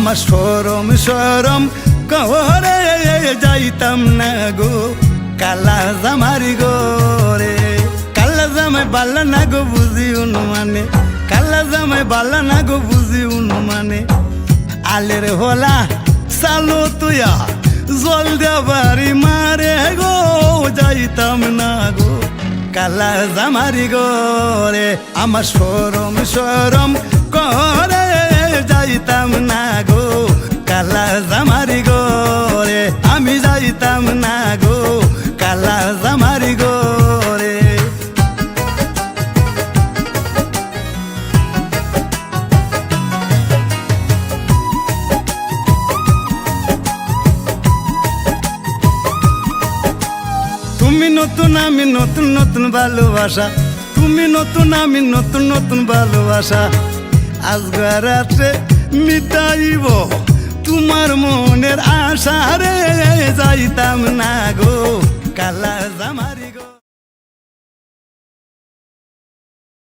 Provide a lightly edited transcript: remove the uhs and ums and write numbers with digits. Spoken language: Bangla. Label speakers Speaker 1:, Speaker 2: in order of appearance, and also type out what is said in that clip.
Speaker 1: আমার সরম সরম কহরে যাইতাম না গো কালা জামারি গোরে। কালা জামাই বাল্লা না গো বুঝি অনুমানে, কালা জামাই বাল্লা না গো বুঝি অনুমানে। আলের হোলা চালো তুয়া জল দেবারি মারে গো যাইতাম না গো কালা জামারি গোরে। আমার সরম সরম করে যাইতাম না গো কালা জামারি গোরে। আমি যাইতাম না গো কালা জামারি গোরে। তুমি নতুন আমি নতুন নতুন ভালোবাসা, তুমি নতুন আমি নতুন নতুন ভালোবাসা। আজকে রাত্রে মিটাইব তোমার মনের আশা রে যাইতাম না গো কালা জামারি।